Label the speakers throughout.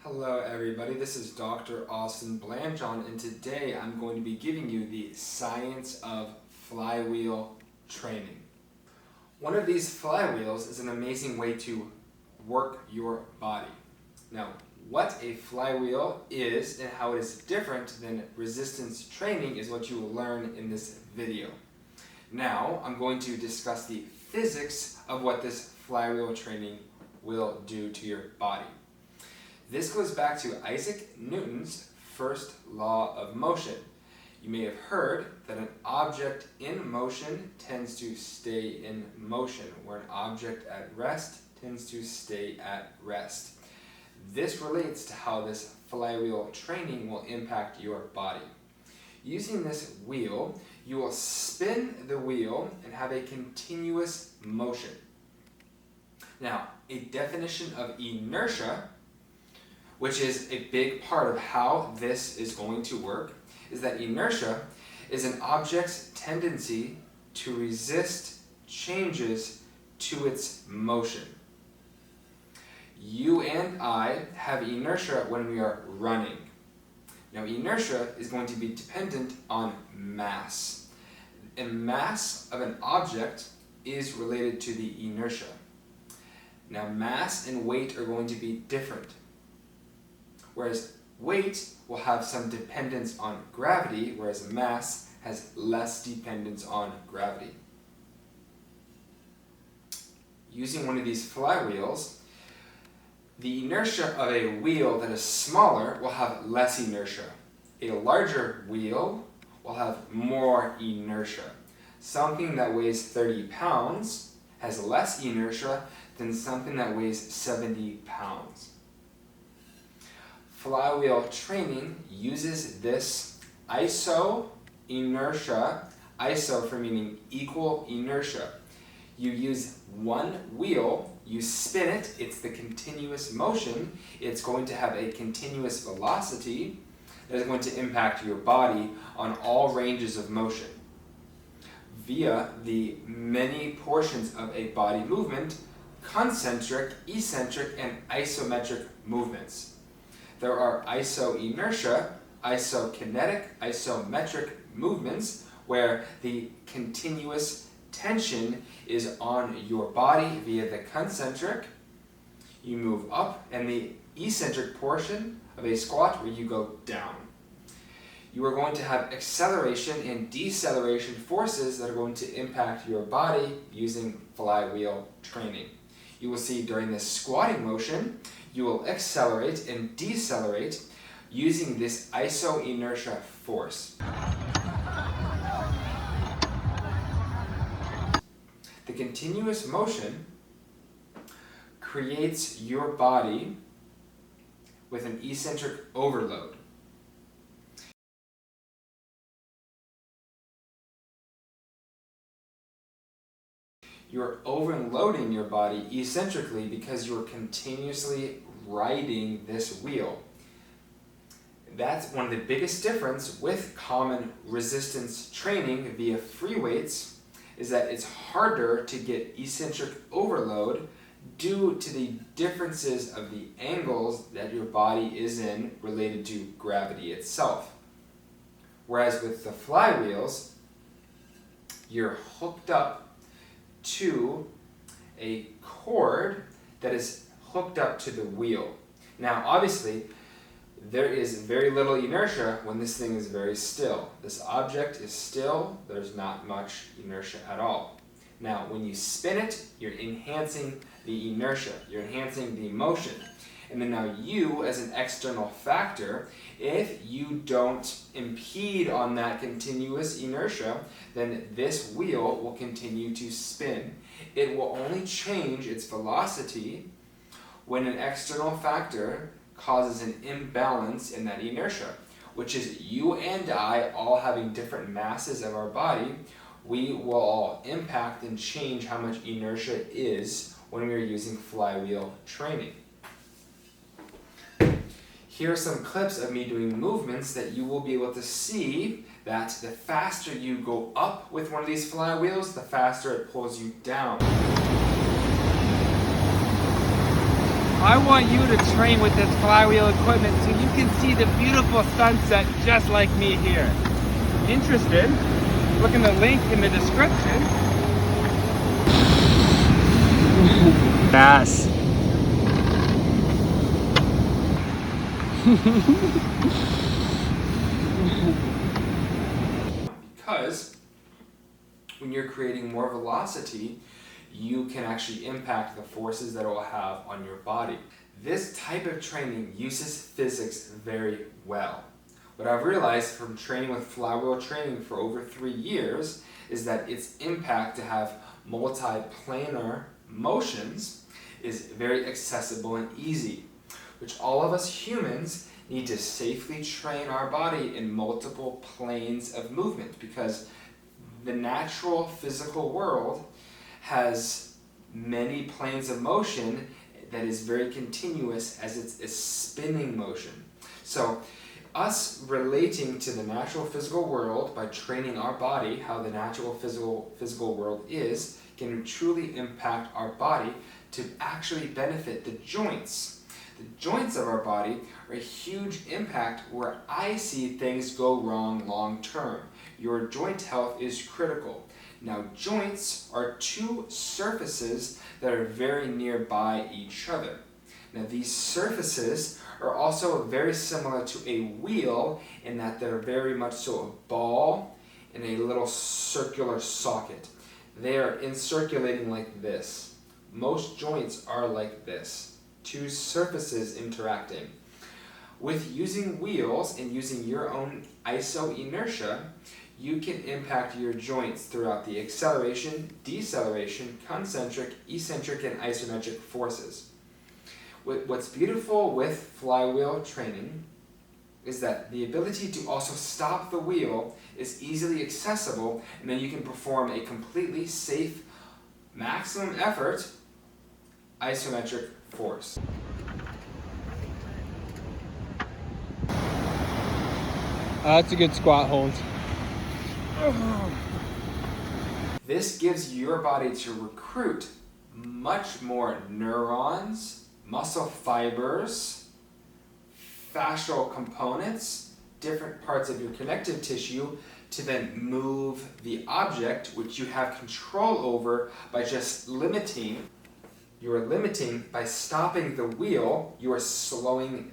Speaker 1: Hello everybody, this is Dr. Austin Blanchon, and today I'm going to be giving you the science of flywheel training. One of these flywheels is an amazing way to work your body. Now, what a flywheel is and how it is different than resistance training is what you will learn in this video. Now, I'm going to discuss the physics of what this flywheel training will do to your body. This goes back to Isaac Newton's first law of motion. You may have heard that an object in motion tends to stay in motion, where an object at rest tends to stay at rest. This relates to how this flywheel training will impact your body. Using this wheel, you will spin the wheel and have a continuous motion. Now, a definition of inertia, which is a big part of how this is going to work, is that inertia is an object's tendency to resist changes to its motion. You and I have inertia when we are running. Now, inertia is going to be dependent on mass. And mass of an object is related to the inertia. Now, mass and weight are going to be different. Whereas weight will have some dependence on gravity, whereas mass has less dependence on gravity. Using one of these flywheels, the inertia of a wheel that is smaller will have less inertia. A larger wheel will have more inertia. Something that weighs 30 pounds has less inertia than something that weighs 70 pounds. Flywheel training uses this iso-inertia, iso for meaning equal inertia. You use one wheel, you spin it, it's the continuous motion, it's going to have a continuous velocity that is going to impact your body on all ranges of motion via the many portions of a body movement, concentric, eccentric, and isometric movements. There are iso-inertia, isokinetic, isometric movements where the continuous tension is on your body via the concentric. You move up, and the eccentric portion of a squat where you go down. You are going to have acceleration and deceleration forces that are going to impact your body using flywheel training. You will see during this squatting motion, you will accelerate and decelerate using this iso-inertia force. The continuous motion creates your body with an eccentric overload. You're overloading your body eccentrically because you're continuously riding this wheel. That's one of the biggest differences with common resistance training via free weights, is that it's harder to get eccentric overload due to the differences of the angles that your body is in related to gravity itself. Whereas with the flywheels, you're hooked up to a cord that is hooked up to the wheel. Now, obviously, there is very little inertia when this thing is very still. This object is still, there's not much inertia at all. Now, when you spin it, you're enhancing the inertia, you're enhancing the motion. And then now you, as an external factor, if you don't impede on that continuous inertia, then this wheel will continue to spin. It will only change its velocity when an external factor causes an imbalance in that inertia, which is you and I all having different masses of our body. We will all impact and change how much inertia is when we are using flywheel training. Here are some clips of me doing movements that you will be able to see that the faster you go up with one of these flywheels, the faster it pulls you down.
Speaker 2: I want you to train with this flywheel equipment so you can see the beautiful sunset just like me here. Interested? Look in the link in the description. Yes.
Speaker 1: Because when you're creating more velocity, you can actually impact the forces that it will have on your body. This type of training uses physics very well. What I've realized from training with flywheel training for over 3 years is that its impact to have multi-planar motions is very accessible and easy, which all of us humans need to safely train our body in multiple planes of movement, because the natural physical world has many planes of motion that is very continuous as it's a spinning motion. So us relating to the natural physical world by training our body how the natural physical world is can truly impact our body to actually benefit the joints. The joints of our body are a huge impact where I see things go wrong long term. Your joint health is critical. Now, joints are two surfaces that are very nearby each other. Now, these surfaces are also very similar to a wheel in that they're very much so a ball in a little circular socket. They are incirculating like this. Most joints are like this, two surfaces interacting. With using wheels and using your own iso-inertia, you can impact your joints throughout the acceleration, deceleration, concentric, eccentric, and isometric forces. What's beautiful with flywheel training is that the ability to also stop the wheel is easily accessible, and then you can perform a completely safe, maximum effort, isometric force.
Speaker 2: That's a good squat hold.
Speaker 1: This gives your body to recruit much more neurons, muscle fibers, fascial components, different parts of your connective tissue to then move the object which you have control over by just limiting. You are limiting by stopping the wheel. You are slowing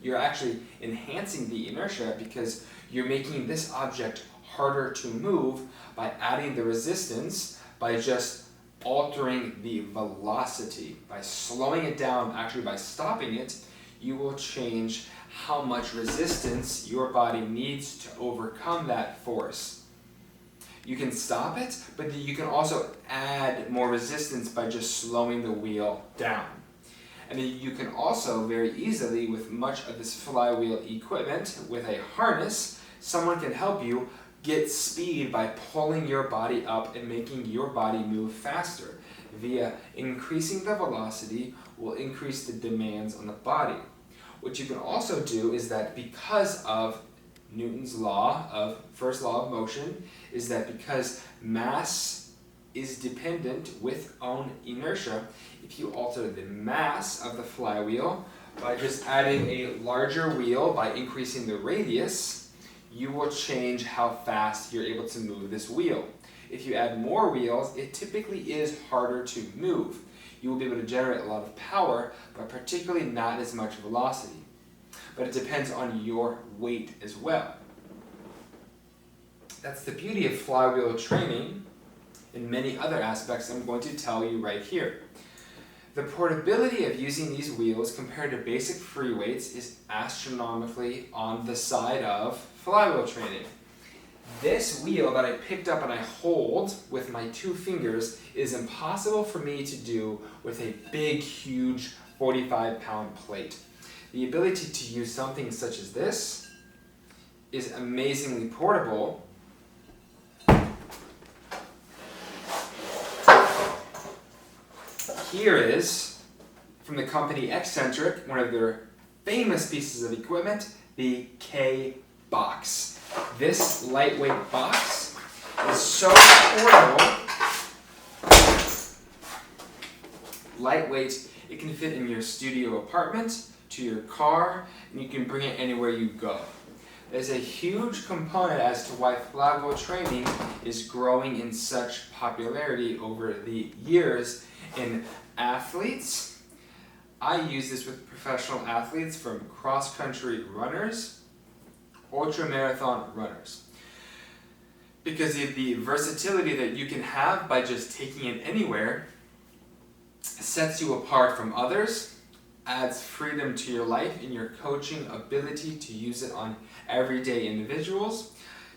Speaker 1: you're actually enhancing the inertia because you're making this object harder to move by adding the resistance, by just altering the velocity. By slowing it down, actually by stopping it, you will change how much resistance your body needs to overcome that force. You can stop it, but you can also add more resistance by just slowing the wheel down. And then you can also very easily, with much of this flywheel equipment, with a harness, someone can help you get speed by pulling your body up and making your body move faster. Via increasing the velocity will increase the demands on the body. What you can also do is that because of Newton's first law of motion, is that because mass is dependent with own inertia, if you alter the mass of the flywheel by just adding a larger wheel by increasing the radius, you will change how fast you're able to move this wheel. If you add more wheels, it typically is harder to move. You will be able to generate a lot of power, but particularly not as much velocity. But it depends on your weight as well. That's the beauty of flywheel training and many other aspects I'm going to tell you right here. The portability of using these wheels compared to basic free weights is astronomically on the side of flywheel training. This wheel that I picked up and I hold with my 2 fingers is impossible for me to do with a big, huge 45-pound plate. The ability to use something such as this is amazingly portable. Here is, from the company Eccentric, one of their famous pieces of equipment, the K-Box. This lightweight box is so portable, lightweight, It can fit in your studio apartment, to your car, and you can bring it anywhere you go. There's a huge component as to why flywheel training is growing in such popularity over the years in athletes. I use this with professional athletes, from cross-country runners, ultra-marathon runners. Because of the versatility that you can have by just taking it anywhere, sets you apart from others, adds freedom to your life and your coaching ability to use it on everyday individuals.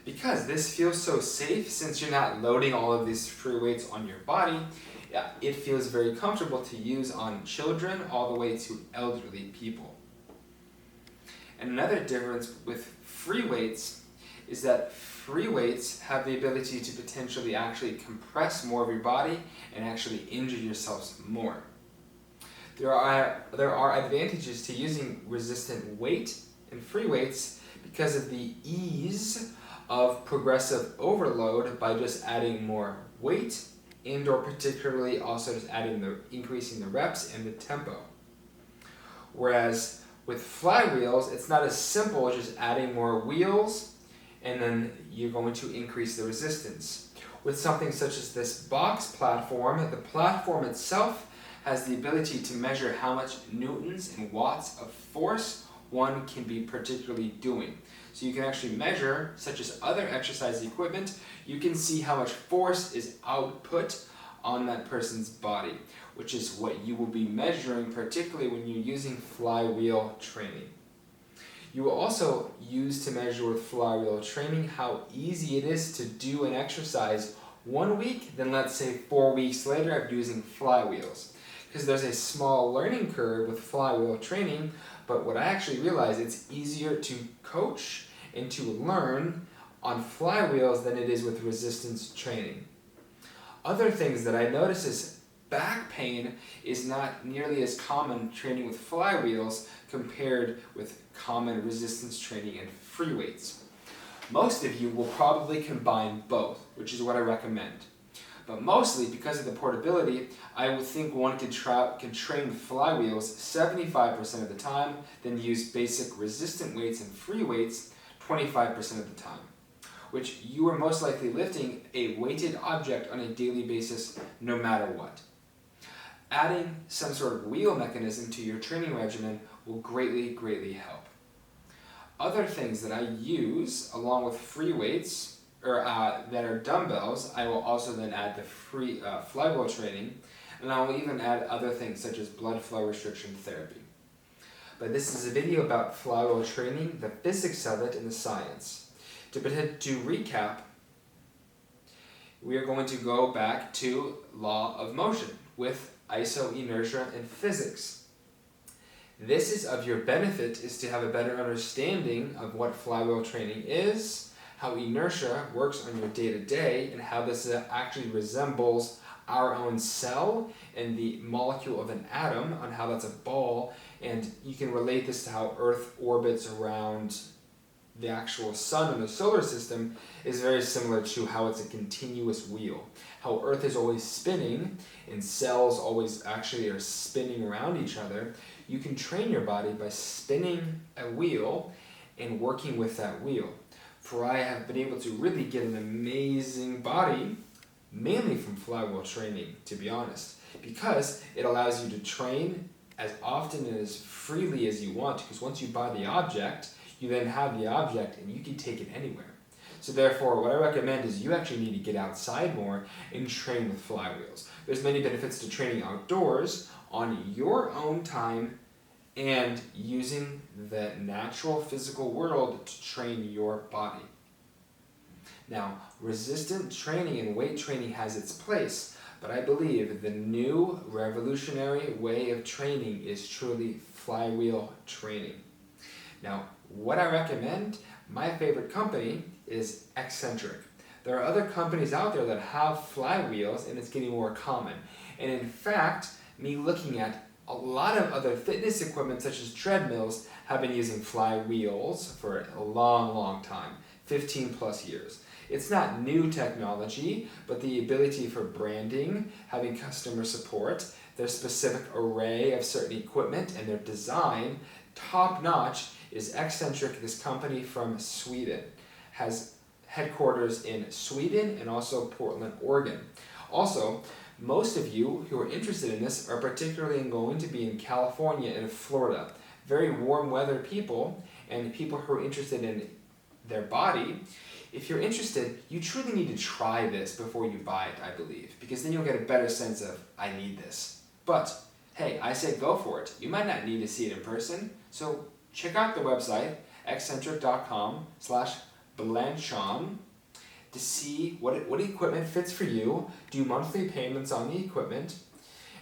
Speaker 1: Because this feels so safe, since you're not loading all of these free weights on your body, it feels very comfortable to use on children all the way to elderly people. And another difference with free weights is that free weights have the ability to potentially actually compress more of your body and actually injure yourselves more. There are advantages to using resistant weight and free weights because of the ease of progressive overload by just adding more weight, and or particularly also just increasing the reps and the tempo. Whereas with flywheels, it's not as simple as just adding more wheels and then you're going to increase the resistance. With something such as this box platform, the platform itself has the ability to measure how much newtons and watts of force one can be particularly doing. So you can actually measure, such as other exercise equipment, you can see how much force is output on that person's body, which is what you will be measuring, particularly when you're using flywheel training. You will also use to measure with flywheel training how easy it is to do an exercise 1 week, then let's say 4 weeks later of using flywheels. Because there's a small learning curve with flywheel training, but what I actually realized, it's easier to coach and to learn on flywheels than it is with resistance training. Other things that I notice is back pain is not nearly as common training with flywheels compared with common resistance training and free weights. Most of you will probably combine both, which is what I recommend. But mostly, because of the portability, I would think one can train with flywheels 75% of the time, then use basic resistant weights and free weights 25% of the time, which you are most likely lifting a weighted object on a daily basis no matter what. Adding some sort of wheel mechanism to your training regimen will greatly help. Other things that I use along with free weights that are dumbbells, I will also then add the free flywheel training, and I will even add other things such as blood flow restriction therapy. But this is a video about flywheel training, the physics of it, and the science. To recap, we are going to go back to law of motion with iso, inertia, and physics. This is of your benefit, is to have a better understanding of what flywheel training is, how inertia works on your day-to-day, and how this actually resembles our own cell and the molecule of an atom, on how that's a ball, and you can relate this to how Earth orbits around the actual sun in the solar system is very similar to how it's a continuous wheel. How Earth is always spinning and cells always actually are spinning around each other. You can train your body by spinning a wheel and working with that wheel. For I have been able to really get an amazing body, mainly from flywheel training, to be honest, because it allows you to train as often and as freely as you want, because once you buy the object, you then have the object and you can take it anywhere. So therefore, what I recommend is you actually need to get outside more and train with flywheels. There's many benefits to training outdoors on your own time and using the natural physical world to train your body. Now, resistant training and weight training has its place, but I believe the new revolutionary way of training is truly flywheel training. Now, what I recommend, my favorite company is Eccentric. There are other companies out there that have flywheels and it's getting more common. And in fact, me looking at a lot of other fitness equipment such as treadmills have been using flywheels for a long time, 15 plus years. It's not new technology, but the ability for branding, having customer support, their specific array of certain equipment, and their design, top notch, is Eccentric. This company from Sweden has headquarters in Sweden and also Portland, Oregon. Also, most of you who are interested in this are particularly going to be in California and Florida. Very warm weather people, and people who are interested in their body. If you're interested, you truly need to try this before you buy it, I believe, because then you'll get a better sense of, I need this. But, hey, I say go for it. You might not need to see it in person, so check out the website, eccentric.com/Blanchon, to see what equipment fits for you, do monthly payments on the equipment,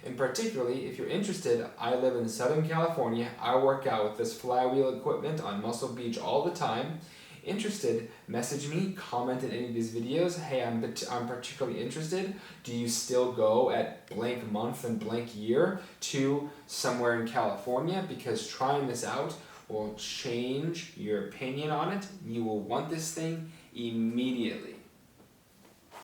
Speaker 1: and particularly, if you're interested, I live in Southern California. I work out with this Flywheel equipment on Muscle Beach all the time. Interested, message me, comment in any of these videos. Hey, I'm particularly interested. Do you still go at blank month and blank year to somewhere in California? Because trying this out will change your opinion on it. You will want this thing immediately.